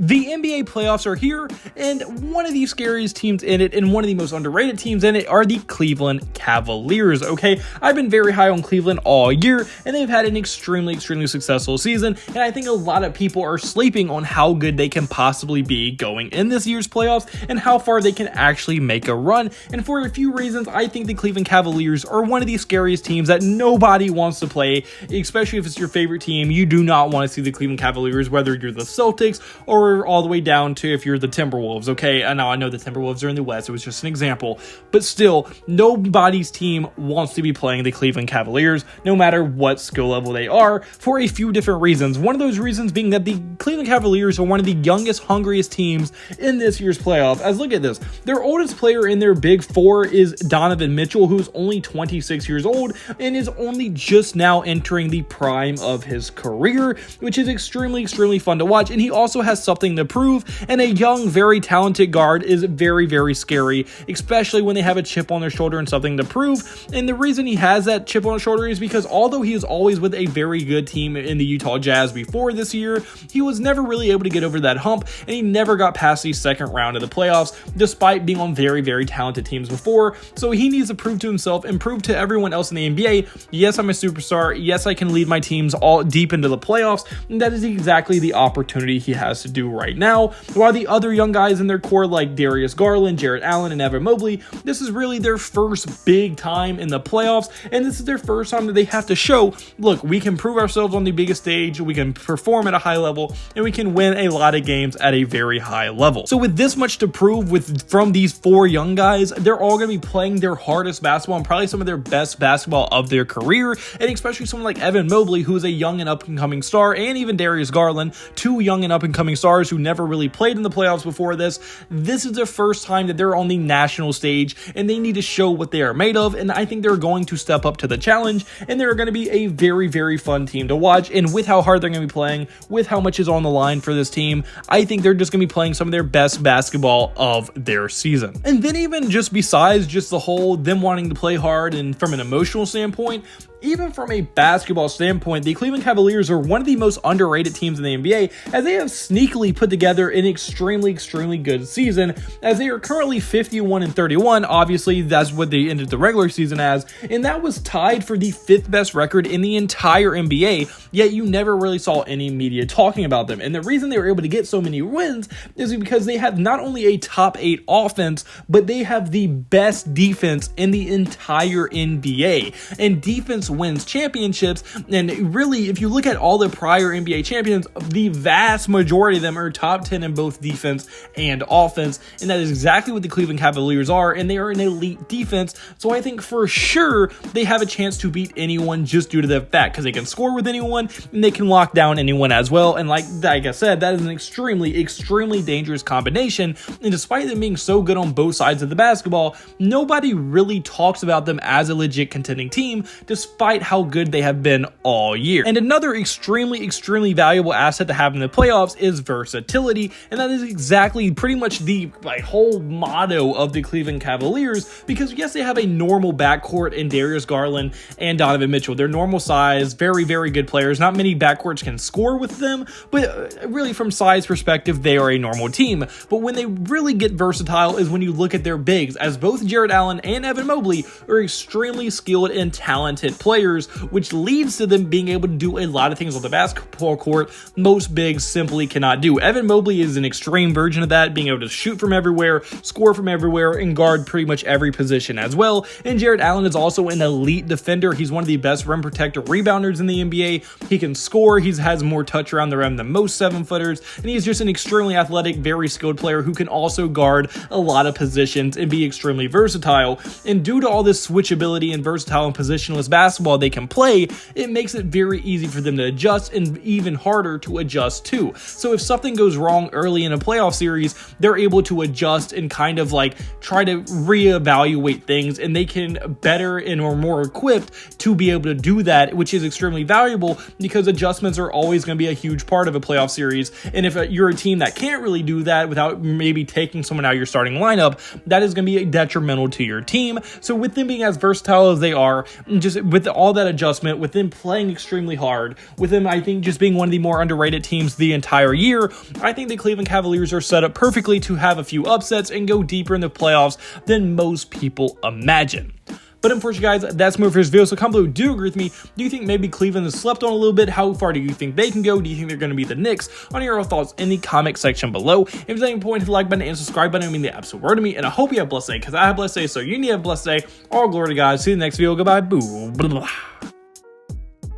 The NBA playoffs are here, and one of the scariest teams in it and one of the most underrated teams in it are the Cleveland Cavaliers, okay? I've been very high on Cleveland all year, and they've had an extremely successful season, and I think a lot of people are sleeping on how good they can possibly be going in this year's playoffs and how far they can actually make a run. And for a few reasons, I think the Cleveland Cavaliers are one of the scariest teams that nobody wants to play, especially if it's your favorite team. You do not want to see the Cleveland Cavaliers, whether you're the Celtics or all the way down to if you're the Timberwolves, okay? And now I know the Timberwolves are in the West, it was just an example, but still, nobody's team wants to be playing the Cleveland Cavaliers, no matter what skill level they are, for a few different reasons. One of those reasons being that the Cleveland Cavaliers are one of the youngest, hungriest teams in this year's playoff. As look at this, their oldest player in their big four is Donovan Mitchell, who's only 26 years old and is only just now entering the prime of his career, which is extremely fun to watch. And he also has something to prove, and a young, very talented guard is very scary, especially when they have a chip on their shoulder and something to prove. And the reason he has that chip on his shoulder is because although he is always with a very good team in the Utah Jazz before this year, he was never really able to get over that hump, and he never got past the second round of the playoffs, despite being on very talented teams before. So he needs to prove to himself and prove to everyone else in the NBA, yes, I'm a superstar, yes, I can lead my teams all deep into the playoffs, and that is exactly the opportunity he has to do right now. While the other young guys in their core like Darius Garland, Jarrett Allen, and Evan Mobley, this is really their first big time in the playoffs, and this is their first time that they have to show, look, we can prove ourselves on the biggest stage, we can perform at a high level, and we can win a lot of games at a very high level. So with this much to prove from these four young guys, they're all going to be playing their hardest basketball and probably some of their best basketball of their career, and especially someone like Evan Mobley, who is a young and up-and-coming star, and even Darius Garland, two young and up-and-coming stars who never really played in the playoffs before this. This is the first time that they're on the national stage, and they need to show what they are made of, and I think they're going to step up to the challenge, and they're going to be a very fun team to watch. And with how hard they're going to be playing, with how much is on the line for this team, I think they're just going to be playing some of their best basketball of their season. And then even just besides just the whole them wanting to play hard and from an emotional standpoint, even from a basketball standpoint, the Cleveland Cavaliers are one of the most underrated teams in the NBA, as they have sneakily put together an extremely good season, as they are currently 51-31. Obviously, that's what they ended the regular season as, and that was tied for the 5th best record in the entire NBA, yet you never really saw any media talking about them. And the reason they were able to get so many wins is because they have not only a top 8 offense, but they have the best defense in the entire NBA, and defense wins championships. And really, if you look at all the prior NBA champions, the vast majority of them are top 10 in both defense and offense, and that is exactly what the Cleveland Cavaliers are, and they are an elite defense. So I think for sure they have a chance to beat anyone just due to the fact, because they can score with anyone and they can lock down anyone as well. And like I said, that is an extremely dangerous combination, and despite them being so good on both sides of the basketball, nobody really talks about them as a legit contending team, despite how good they have been all year. And another extremely valuable asset to have in the playoffs is versatility, and that is exactly pretty much the whole motto of the Cleveland Cavaliers, because yes, they have a normal backcourt in Darius Garland and Donovan Mitchell. They're normal size, very good players. Not many backcourts can score with them, but really from size perspective, they are a normal team. But when they really get versatile is when you look at their bigs, as both Jarrett Allen and Evan Mobley are extremely skilled and talented players, which leads to them being able to do a lot of things on the basketball court most bigs simply cannot do. Evan Mobley is an extreme version of that, being able to shoot from everywhere, score from everywhere, and guard pretty much every position as well. And Jarrett Allen is also an elite defender. He's one of the best rim protector rebounders in the NBA. He can score. He has more touch around the rim than most 7-footers, and he's just an extremely athletic, very skilled player who can also guard a lot of positions and be extremely versatile. And due to all this switchability and versatile and positionless basketball they can play, it makes it very easy for them to adjust and even harder to adjust to. So if something goes wrong early in a playoff series, they're able to adjust and kind of try to reevaluate things, and they can better and or more equipped to be able to do that, which is extremely valuable because adjustments are always going to be a huge part of a playoff series. And if you're a team that can't really do that without maybe taking someone out of your starting lineup, that is going to be detrimental to your team. So with them being as versatile as they are, just with all that adjustment, with them playing extremely hard, with them, I think, just being one of the more underrated teams the entire year, I think the Cleveland Cavaliers are set up perfectly to have a few upsets and go deeper in the playoffs than most people imagine. But unfortunately, guys, that's more for this video. So comment below, do you agree with me? Do you think maybe Cleveland has slept on a little bit? How far do you think they can go? Do you think they're going to be the Knicks? On your thoughts in the comment section below. If there's any point, hit the like button and subscribe button. I mean the absolute word to me. And I hope you have a blessed day, because I have a blessed day. So you need to have a blessed day. All glory to God. See you in the next video. Goodbye. Boo. Blah, blah, blah.